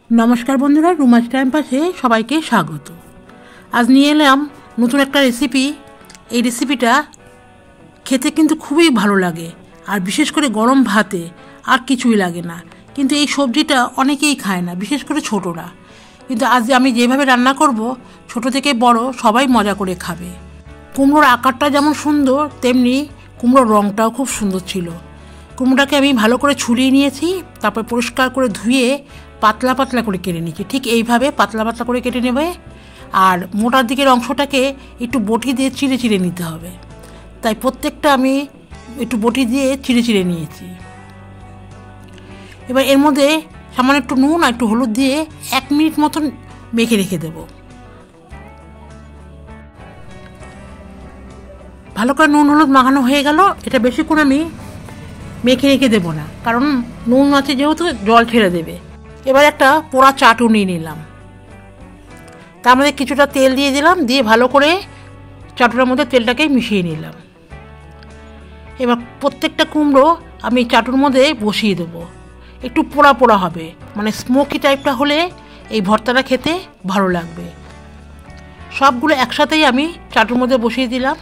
নমস্কার বন্ধুরা, রুমাজ টাইম পাসে সবাইকে স্বাগত। আজ নিয়ে এলাম নতুন একটা রেসিপি। এই রেসিপিটা খেতে কিন্তু খুবই ভালো লাগে, আর বিশেষ করে গরম ভাতে আর কিছুই লাগে না। কিন্তু এই সবজিটা অনেকেই খায় না, বিশেষ করে ছোটরা। কিন্তু আজ আমি যেভাবে রান্না করব, ছোট থেকে বড় সবাই মজা করে খাবে। কুমড়োর আকারটা যেমন সুন্দর, তেমনি কুমড়োর রঙটাও খুব সুন্দর ছিল। কুমড়োটাকে আমি ভালো করে ছুলিয়ে নিয়েছি, তারপর পরিষ্কার করে ধুয়ে পাতলা পাতলা করে কেটে নিয়েছি। ঠিক এইভাবে পাতলা পাতলা করে কেটে নেবে। আর মোটার দিকের অংশটাকে একটু বটি দিয়ে চিড়ে চিড়ে নিতে হবে। তাই প্রত্যেকটা আমি একটু বটি দিয়ে চিড়ে চিড়ে নিয়েছি। এবার এর মধ্যে সামান্য একটু নুন আর একটু হলুদ দিয়ে 1 মিনিট মতন মেখে রেখে দেব। ভালো করে নুন হলুদ মাখানো হয়ে গেল। এটা বেশিক্ষণ আমি মেখে রেখে দেবো না, কারণ নুন আছে যেহেতু জল ছেড়ে দেবে। এবার একটা পোড়া চাটু নিয়ে নিলাম, তার মধ্যে কিছুটা তেল দিয়ে দিলাম, দিয়ে ভালো করে চাটুটার মধ্যে তেলটাকে মিশিয়ে নিলাম। এবার প্রত্যেকটা কুমড়ো আমি চাটুর মধ্যে বসিয়ে দেবো। একটু পোড়া পোড়া হবে, মানে স্মোকি টাইপটা হলে এই ভর্তাটা খেতে ভালো লাগবে। সবগুলো একসাথেই আমি চাটুর মধ্যে বসিয়ে দিলাম।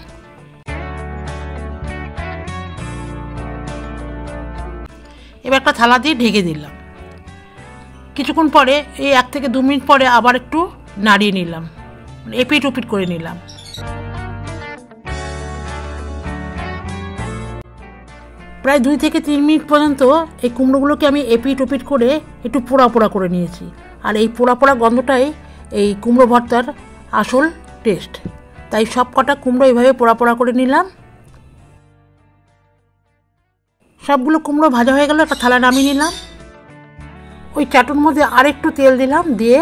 এবার একটা থালা দিয়ে ঢেকে দিলাম। কিছুক্ষণ পরে, এই 1 থেকে 2 মিনিট পরে আবার একটু নাড়িয়ে নিলাম, এপিট ওপিট করে নিলাম। প্রায় 2 থেকে 3 মিনিট পর্যন্ত এই কুমড়োগুলোকে আমি এপিট ওপিট করে একটু পোড়া পোড়া করে নিয়েছি। আর এই পোড়া পোড়া গন্ধটাই এই কুমড়ো ভর্তার আসল টেস্ট। তাই সব কটা কুমড়ো এইভাবে পোড়া পোড়া করে নিলাম। সবগুলো কুমড়ো ভাজা হয়ে গেল, একটা থালা নামিয়ে নিলাম। ওই চাটুর মধ্যে আর একটু তেল দিলাম, দিয়ে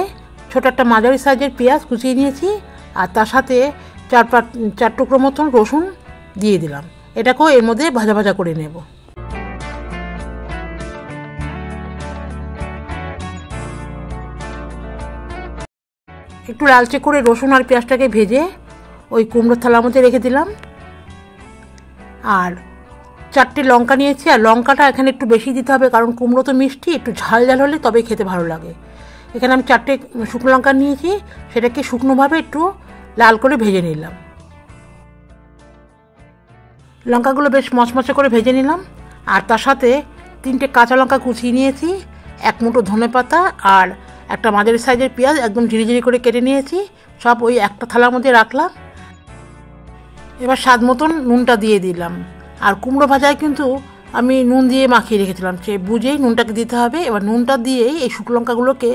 ছোটো একটা মাঝারি সাইজের পেঁয়াজ কুচিয়ে নিয়েছি, আর তার সাথে 4 টুকরো মতন রসুন দিয়ে দিলাম। এটাকেও এর মধ্যে ভাজা ভাজা করে নেব। একটু লালচে করে রসুন আর পেঁয়াজটাকে ভেজে ওই কুমড়োর থালার মধ্যে রেখে দিলাম। আর 4টে লঙ্কা নিয়েছি, আর লঙ্কাটা এখানে একটু বেশি দিতে হবে, কারণ কুমড়ো তো মিষ্টি, একটু ঝাল ঝাল হলে তবেই খেতে ভালো লাগে। এখানে আমি 4টে শুকনো লঙ্কা নিয়েছি, সেটাকে শুকনোভাবে একটু লাল করে ভেজে নিলাম। লঙ্কাগুলো বেশ মচমচে করে ভেজে নিলাম। আর তার সাথে 3টে কাঁচা লঙ্কা কুচিয়ে নিয়েছি, 1 মুঠো ধনেপাতা আর একটা মাঝারি সাইজের পেঁয়াজ একদম ঝিরিঝিরি করে কেটে নিয়েছি। সব ওই একটা থালার মধ্যে রাখলাম। এবার স্বাদ মতন নুনটা দিয়ে দিলাম। আর কুমড়ো ভাজায় কিন্তু আমি নুন দিয়ে মাখিয়ে রেখেছিলাম, সে বুঝেই নুনটাকে দিতে হবে। এবার নুনটা দিয়েই এই শুকনো লঙ্কাগুলোকে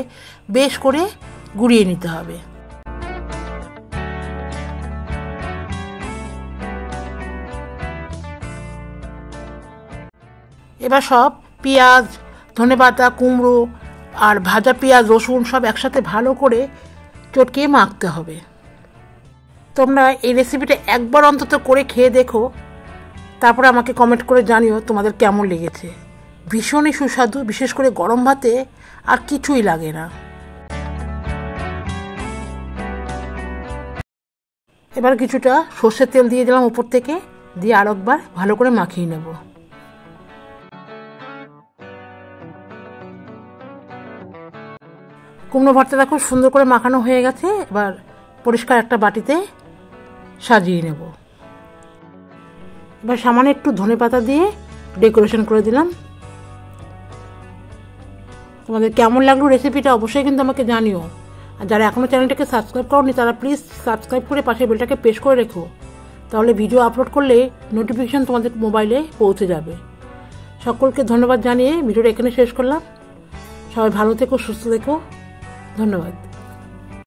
বেশ করে গুঁড়িয়ে নিতে হবে। এবার সব পেঁয়াজ, ধনেপাতা, কুমড়ো আর ভাজা পেঁয়াজ, রসুন সব একসাথে ভালো করে চটকিয়ে মাখতে হবে। তোমরা এই রেসিপিটা একবার অন্তত করে খেয়ে দেখো, তারপরে আমাকে কমেন্ট করে জানিও তোমাদের কেমন লেগেছে। ভীষণই সুস্বাদু, বিশেষ করে গরম ভাতে আর কিছুই লাগে না। এবার কিছুটা সর্ষের তেল দিয়ে দিলাম উপর থেকে, দিয়ে আরেকবার ভালো করে মাখিয়ে নেব। কুমড়ো ভর্তাটা খুব সুন্দর করে মাখানো হয়ে গেছে। এবার পরিষ্কার একটা বাটিতে সাজিয়ে নেব। এবার সামান্য একটু ধনেপাতা দিয়ে ডেকোরেশন করে দিলাম। তোমাদের কেমন লাগলো রেসিপিটা অবশ্যই কিন্তু আমাকে জানিও। আর যারা এখনও চ্যানেলটাকে সাবস্ক্রাইব করনি, তারা প্লিজ সাবস্ক্রাইব করে পাশের বেলটাকে প্রেস করে রেখো, তাহলে ভিডিও আপলোড করলে নোটিফিকেশান তোমাদের মোবাইলে পৌঁছে যাবে। সকলকে ধন্যবাদ জানিয়ে ভিডিওটা এখানে শেষ করলাম। সবাই ভালো থেকো, সুস্থ থেকো। ধন্যবাদ।